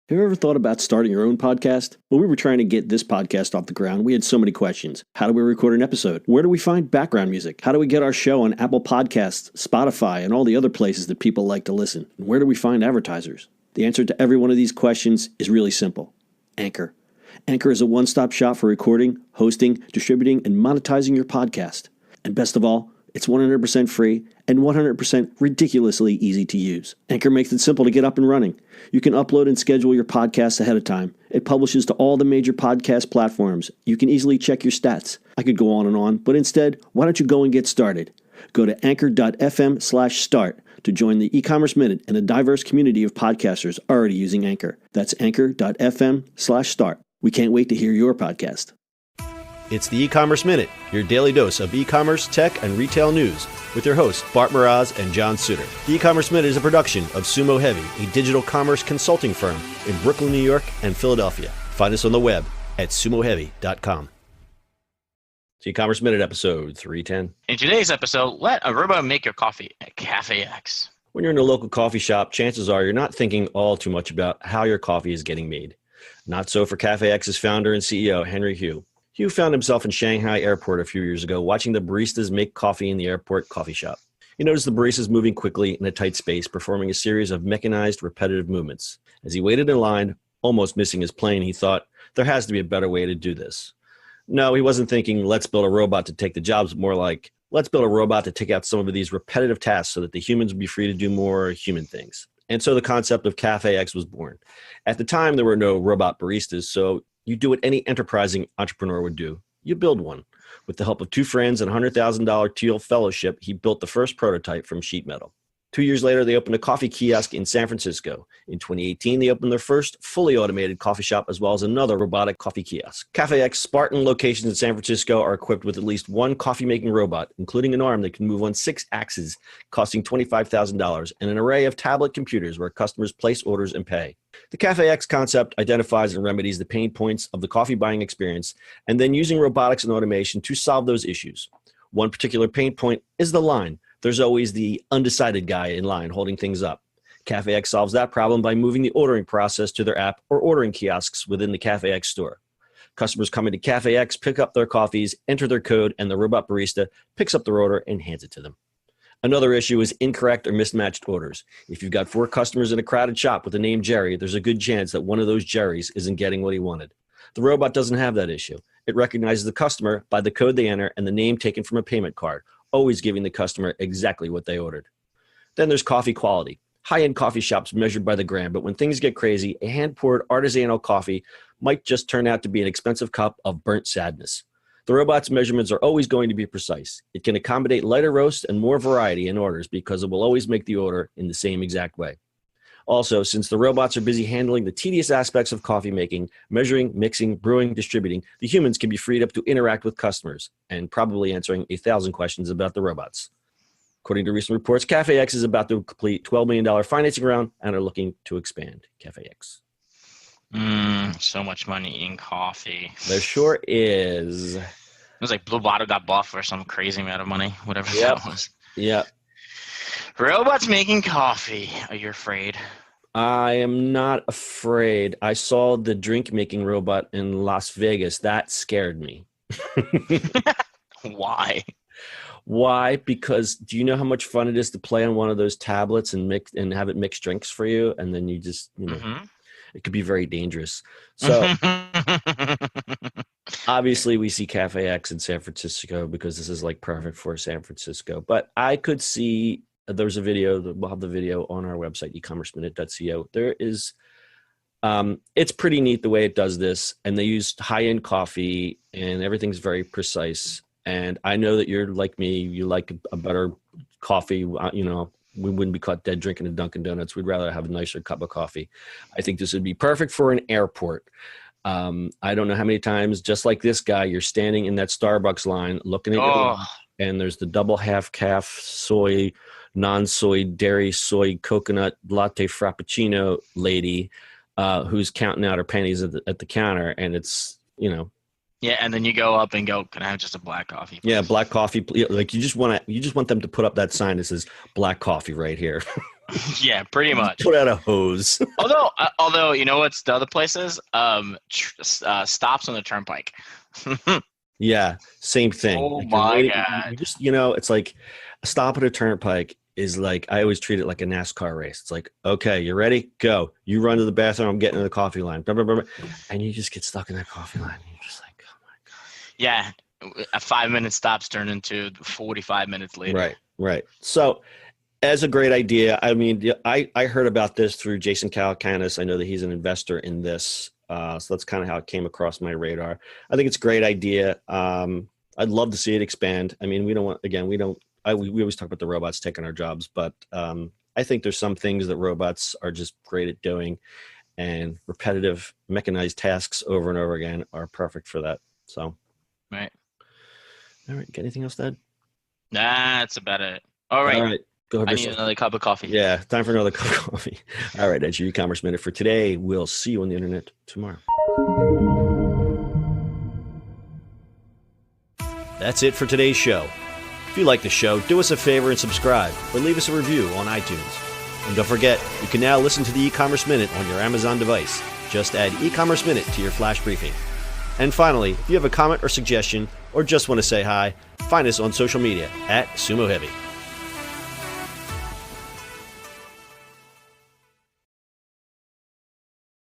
Have you ever thought about starting your own podcast? When we were trying to get this podcast off the ground, we had so many questions. How do we record an episode? Where do we find background music? How do we get our show on Apple Podcasts, Spotify, and all the other places that people like to listen? And where do we find advertisers? The answer to every one of these questions is really simple. Anchor. Anchor is a one-stop shop for recording, hosting, distributing, and monetizing your podcast. And best of all, it's 100% free and 100% ridiculously easy to use. Anchor makes it simple to get up and running. You can upload and schedule your podcasts ahead of time. It publishes to all the major podcast platforms. You can easily check your stats. I could go on, but instead, why don't you go and get started? Go to anchor.fm/start to join the e-commerce minute and a diverse community of podcasters already using Anchor. That's anchor.fm/start. We can't wait to hear your podcast. It's the E-commerce Minute, your daily dose of e-commerce, tech, and retail news with your hosts, Bart Mraz and John Suter. The E-commerce Minute is a production of Sumo Heavy, a digital commerce consulting firm in Brooklyn, New York, and Philadelphia. Find us on the web at sumoheavy.com. It's E-commerce Minute episode 310. In today's episode, let a robot make your coffee at Cafe X. When you're in a local coffee shop, chances are you're not thinking all too much about how your coffee is getting made. Not so for Cafe X's founder and CEO, Henry Hu. Hu found himself in Shanghai airport a few years ago watching the baristas make coffee in the airport coffee shop. He noticed the baristas moving quickly in a tight space, performing a series of mechanized, repetitive movements. As he waited in line, almost missing his plane, he thought, there has to be a better way to do this. No, he wasn't thinking, let's build a robot to take the jobs, but more like, let's build a robot to take out some of these repetitive tasks so that the humans would be free to do more human things. And so the concept of Cafe X was born. At the time, there were no robot baristas, so you do what any enterprising entrepreneur would do. You build one. With the help of two friends and $100,000 Teal Fellowship, he built the first prototype from sheet metal. 2 years later, they opened a coffee kiosk in San Francisco. In 2018, they opened their first fully automated coffee shop as well as another robotic coffee kiosk. Cafe X Spartan locations in San Francisco are equipped with at least one coffee-making robot, including an arm that can move on 6 axes, costing $25,000, and an array of tablet computers where customers place orders and pay. The Cafe X concept identifies and remedies the pain points of the coffee buying experience, and then using robotics and automation to solve those issues. One particular pain point is the line. There's always the undecided guy in line holding things up. Cafe X solves that problem by moving the ordering process to their app or ordering kiosks within the Cafe X store. Customers come into Cafe X, pick up their coffees, enter their code, and the robot barista picks up their order and hands it to them. Another issue is incorrect or mismatched orders. If you've got 4 customers in a crowded shop with the name Jerry, there's a good chance that one of those Jerrys isn't getting what he wanted. The robot doesn't have that issue. It recognizes the customer by the code they enter and the name taken from a payment card, always giving the customer exactly what they ordered. Then there's coffee quality. High-end coffee shops measured by the gram, but when things get crazy, a hand-poured artisanal coffee might just turn out to be an expensive cup of burnt sadness. The robot's measurements are always going to be precise. It can accommodate lighter roast and more variety in orders because it will always make the order in the same exact way. Also, since the robots are busy handling the tedious aspects of coffee making, measuring, mixing, brewing, distributing, the humans can be freed up to interact with customers and probably answering 1,000 questions about the robots. According to recent reports, Cafe X is about to complete $12 million financing round and are looking to expand Cafe X. So much money in coffee. There sure is. It was like Blue Bottle got bought for some crazy amount of money, whatever that was. Yeah. Robots making coffee. Are you afraid? I am not afraid. I saw the drink-making robot in Las Vegas. That scared me. Why? Why? Because do you know how much fun it is to play on one of those tablets and mix and have it mix drinks for you? And then you just, it could be very dangerous. So obviously we see Cafe X in San Francisco because this is like perfect for San Francisco. But I could see there's a video, we'll have the video on our website, ecommerceminute.co. There is, it's pretty neat the way it does this. And they use high-end coffee and everything's very precise. And I know that you're like me, you like a better coffee. We wouldn't be caught dead drinking a Dunkin' Donuts. We'd rather have a nicer cup of coffee. I think this would be perfect for an airport. I don't know how many times, just like this guy, you're standing in that Starbucks line looking at your and there's the double half calf soy, non-soy, dairy, soy, coconut latte frappuccino lady who's counting out her pennies at the counter. And it's, Yeah, and then you go up and go, can I have just a black coffee, please? Yeah, black coffee. Like you just want them to put up that sign that says black coffee right here. Yeah, pretty much. Put out a hose. Although, you know what's the other places? Stops on the turnpike. Yeah, same thing. Oh Like you're my waiting, God. you just, it's like a stop at a turnpike is like, I always treat it like a NASCAR race. It's like, okay, you ready? Go. You run to the bathroom. I'm getting to the coffee line. Blah, blah, blah, blah. And you just get stuck in that coffee line. And you're just like, oh my God. Yeah, a 5-minute stops turn into 45 minutes later. Right. So as a great idea, I mean, I heard about this through Jason Calacanis. I know that he's an investor in this. So that's kind of how it came across my radar. I think it's a great idea. I'd love to see it expand. I mean, we always talk about the robots taking our jobs, but I think there's some things that robots are just great at doing, and repetitive mechanized tasks over and over again are perfect for that. So, Right. All right. Got anything else to add? Nah, that's about it. All right. Go have I need yourself. another cup of coffee. Yeah, time for another cup of coffee. All right, that's your e-commerce minute for today. We'll see you on the internet tomorrow. That's it for today's show. If you like the show, do us a favor and subscribe, or leave us a review on iTunes. And don't forget, you can now listen to the e-commerce minute on your Amazon device. Just add e-commerce minute to your flash briefing. And finally, if you have a comment or suggestion, or just want to say hi, find us on social media @Sumo Heavy.